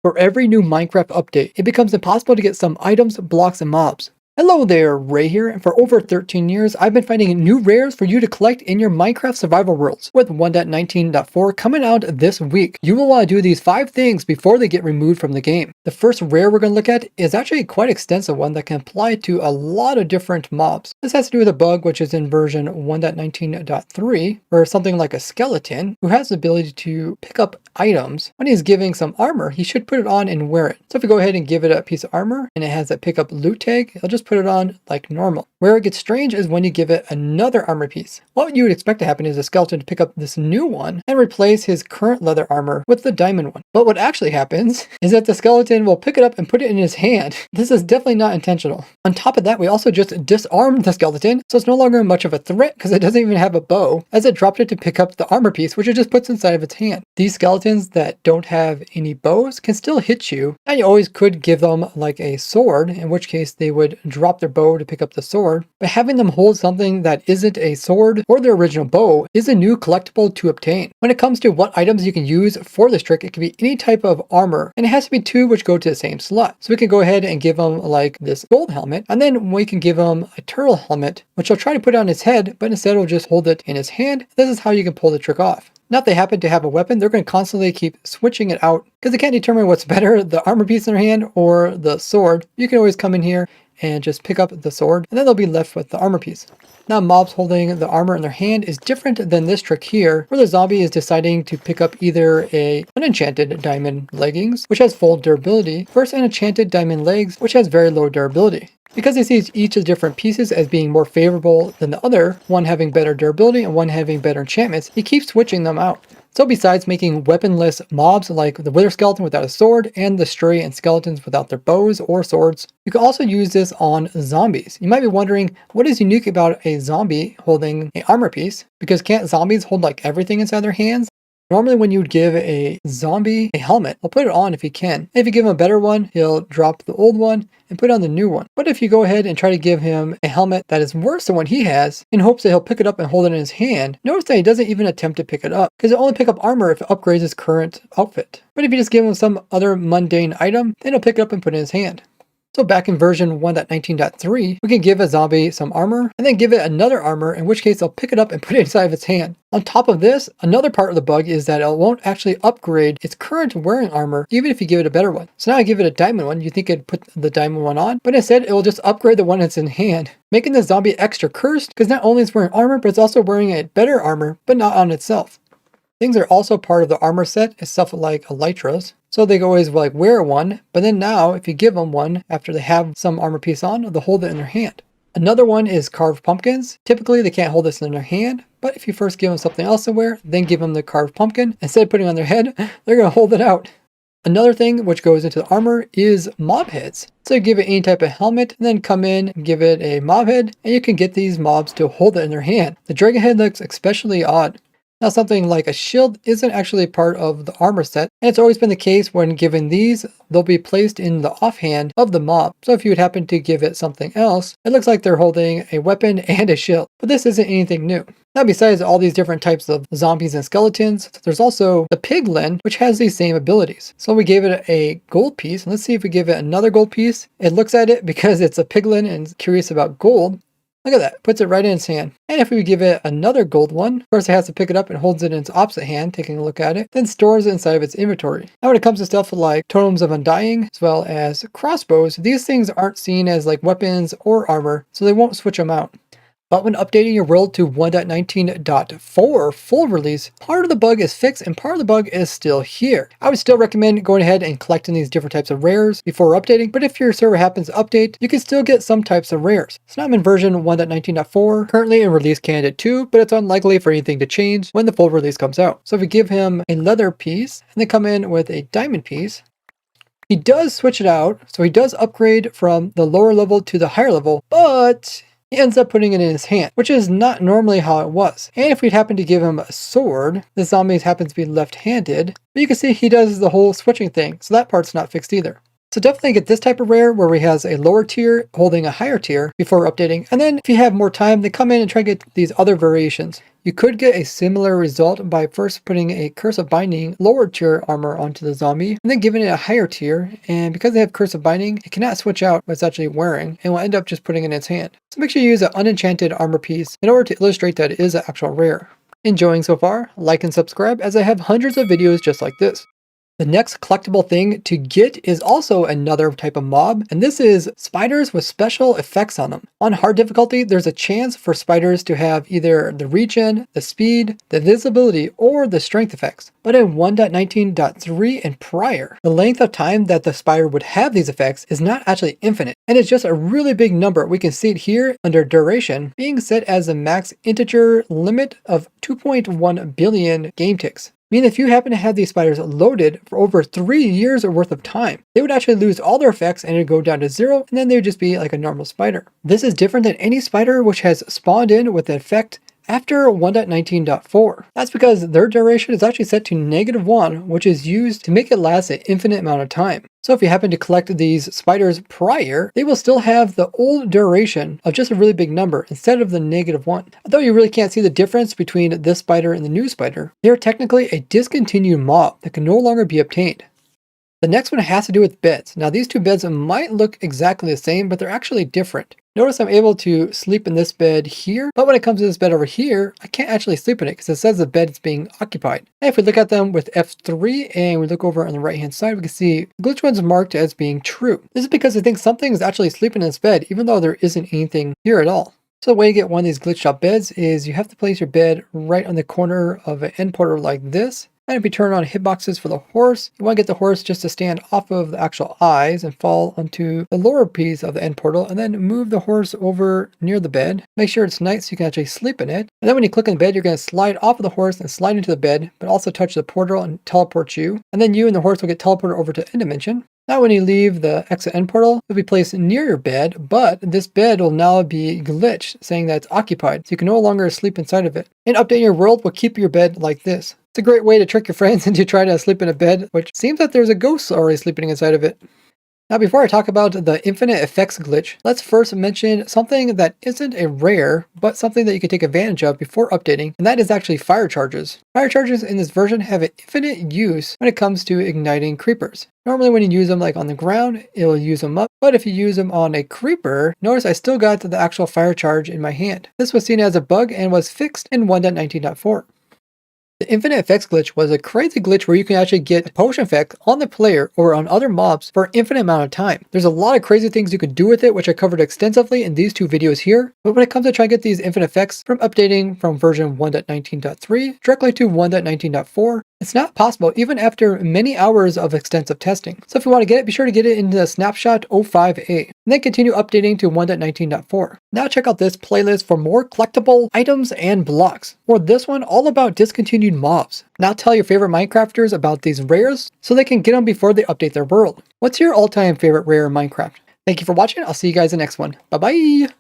For every new Minecraft update, it becomes impossible to get some items, blocks, and mobs. Hello there, Ray here, and for over 13 years, I've been finding new rares for you to collect in your Minecraft survival worlds. With 1.19.4 coming out this week, you will want to do these 5 things before they get removed from the game. The first rare we're going to look at is actually a quite extensive one that can apply to a lot of different mobs. This has to do with a bug which is in version 1.19.3, where something like a skeleton, who has the ability to pick up items, when he's giving some armor, he should put it on and wear it. So if you go ahead and give it a piece of armor, and it has that pick up loot tag, it'll just put it on like normal. Where it gets strange is when you give it another armor piece. What you would expect to happen is a skeleton to pick up this new one and replace his current leather armor with the diamond one. But what actually happens is that the skeleton will pick it up and put it in his hand. This is definitely not intentional. On top of that, we also just disarmed the skeleton, so it's no longer much of a threat because it doesn't even have a bow, as it dropped it to pick up the armor piece, which it just puts inside of its hand. These skeletons that don't have any bows can still hit you, and you always could give them like a sword, in which case they would drop their bow to pick up the sword. But having them hold something that isn't a sword or their original bow is a new collectible to obtain. When it comes to what items you can use for this trick, it can be any type of armor, and it has to be 2 which go to the same slot. So we can go ahead and give them like this gold helmet, and then we can give them a turtle helmet, which he'll try to put on his head, but instead he'll just hold it in his hand. This is how you can pull the trick off. Now if they happen to have a weapon, they're going to constantly keep switching it out because they can't determine what's better, the armor piece in their hand or the sword. You can always come in here and just pick up the sword, and then they'll be left with the armor piece. Now mobs holding the armor in their hand is different than this trick here, where the zombie is deciding to pick up either a unenchanted diamond leggings, which has full durability, versus an enchanted diamond legs, which has very low durability. Because he sees each of the different pieces as being more favorable than the other, one having better durability and one having better enchantments, he keeps switching them out. So besides making weaponless mobs like the wither skeleton without a sword and the stray and skeletons without their bows or swords, you can also use this on zombies. You might be wondering, what is unique about a zombie holding an armor piece? Because can't zombies hold like everything inside their hands? Normally when you would give a zombie a helmet, he'll put it on if he can. If you give him a better one, he'll drop the old one and put on the new one. But if you go ahead and try to give him a helmet that is worse than what he has, in hopes that he'll pick it up and hold it in his hand, notice that he doesn't even attempt to pick it up, because it'll only pick up armor if it upgrades his current outfit. But if you just give him some other mundane item, then he'll pick it up and put it in his hand. So back in version 1.19.3, we can give a zombie some armor and then give it another armor, in which case they'll pick it up and put it inside of its hand. On top of this, another part of the bug is that it won't actually upgrade its current wearing armor, even if you give it a better one. So now I give it a diamond one, you think it'd put the diamond one on, but instead it will just upgrade the one that's in hand, making the zombie extra cursed, because not only is it wearing armor, but it's also wearing a better armor, but not on itself. Things are also part of the armor set is stuff like elytras. So they always like wear one, but then now if you give them one after they have some armor piece on, they'll hold it in their hand. Another one is carved pumpkins. Typically they can't hold this in their hand, but if you first give them something else to wear, then give them the carved pumpkin, instead of putting it on their head, they're going to hold it out. Another thing which goes into the armor is mob heads. So you give it any type of helmet, and then come in and give it a mob head, and you can get these mobs to hold it in their hand. The dragon head looks especially odd. Now something like a shield isn't actually part of the armor set, and it's always been the case when given these, they'll be placed in the offhand of the mob. So if you would happen to give it something else, it looks like they're holding a weapon and a shield. But this isn't anything new. Now besides all these different types of zombies and skeletons, there's also the piglin, which has these same abilities. So we gave it a gold piece, and let's see if we give it another gold piece. It looks at it because it's a piglin and is curious about gold. Look at that, puts it right in its hand. And if we give it another gold one, of course it has to pick it up and holds it in its opposite hand, taking a look at it, then stores it inside of its inventory. Now when it comes to stuff like totems of undying, as well as crossbows, these things aren't seen as like weapons or armor, so they won't switch them out. But when updating your world to 1.19.4 full release, part of the bug is fixed and part of the bug is still here. I would still recommend going ahead and collecting these different types of rares before updating, but if your server happens to update, you can still get some types of rares. So now I'm in version 1.19.4, currently in release candidate 2, but it's unlikely for anything to change when the full release comes out. So if we give him a leather piece and then come in with a diamond piece, he does switch it out, so he does upgrade from the lower level to the higher level, but he ends up putting it in his hand, which is not normally how it was. And if we'd happen to give him a sword, the zombie happens to be left-handed, but you can see he does the whole switching thing, so that part's not fixed either. So definitely get this type of rare where he has a lower tier holding a higher tier before updating. And then if you have more time, then come in and try to get these other variations. You could get a similar result by first putting a Curse of Binding lower tier armor onto the zombie, and then giving it a higher tier, and because they have Curse of Binding, it cannot switch out what it's actually wearing, and will end up just putting it in its hand. So make sure you use an unenchanted armor piece in order to illustrate that it is an actual rare. Enjoying so far? Like and subscribe, as I have hundreds of videos just like this. The next collectible thing to get is also another type of mob, and this is spiders with special effects on them. On hard difficulty, there's a chance for spiders to have either the regen, the speed, the visibility, or the strength effects. But in 1.19.3 and prior, the length of time that the spider would have these effects is not actually infinite, and it's just a really big number. We can see it here under duration being set as a max integer limit of 2.1 billion game ticks. Meaning if you happen to have these spiders loaded for over 3 years worth of time, they would actually lose all their effects and it would go down to 0, and then they would just be like a normal spider. This is different than any spider which has spawned in with the effect after 1.19.4. That's because their duration is actually set to -1, which is used to make it last an infinite amount of time. So if you happen to collect these spiders prior, they will still have the old duration of just a really big number instead of the -1. Although you really can't see the difference between this spider and the new spider, they are technically a discontinued mob that can no longer be obtained. The next one has to do with beds. Now these two beds might look exactly the same, but they're actually different. Notice I'm able to sleep in this bed here, but when it comes to this bed over here, I can't actually sleep in it because it says the bed is being occupied. And if we look at them with F3 and we look over on the right hand side, we can see the glitch one's marked as being true. This is because I think something is actually sleeping in this bed, even though there isn't anything here at all. So the way to get one of these glitched out beds is you have to place your bed right on the corner of an end portal like this. And if you turn on hitboxes for the horse, you want to get the horse just to stand off of the actual eyes and fall onto the lower piece of the end portal, and then move the horse over near the bed. Make sure it's nice so you can actually sleep in it. And then when you click on the bed, you're going to slide off of the horse and slide into the bed, but also touch the portal and teleport you. And then you and the horse will get teleported over to end dimension. Now when you leave the exit end portal, it will be placed near your bed, but this bed will now be glitched, saying that it's occupied, so you can no longer sleep inside of it. And updating your world will keep your bed like this. It's a great way to trick your friends into trying to sleep in a bed, which seems that there's a ghost already sleeping inside of it. Now before I talk about the infinite effects glitch, let's first mention something that isn't a rare, but something that you can take advantage of before updating, and that is actually fire charges. Fire charges in this version have an infinite use when it comes to igniting creepers. Normally when you use them like on the ground, it'll use them up, but if you use them on a creeper, notice I still got the actual fire charge in my hand. This was seen as a bug and was fixed in 1.19.4. The infinite effects glitch was a crazy glitch where you can actually get a potion effect on the player or on other mobs for an infinite amount of time. There's a lot of crazy things you can do with it, which I covered extensively in these two videos here. But when it comes to trying to get these infinite effects from updating from version 1.19.3 directly to 1.19.4, it's not possible even after many hours of extensive testing. So if you want to get it, be sure to get it into the snapshot 05A, and then continue updating to 1.19.4. Now check out this playlist for more collectible items and blocks, or this one all about discontinued mobs. Now tell your favorite Minecrafters about these rares so they can get them before they update their world. What's your all-time favorite rare in Minecraft? Thank you for watching. I'll see you guys in the next one. Bye bye!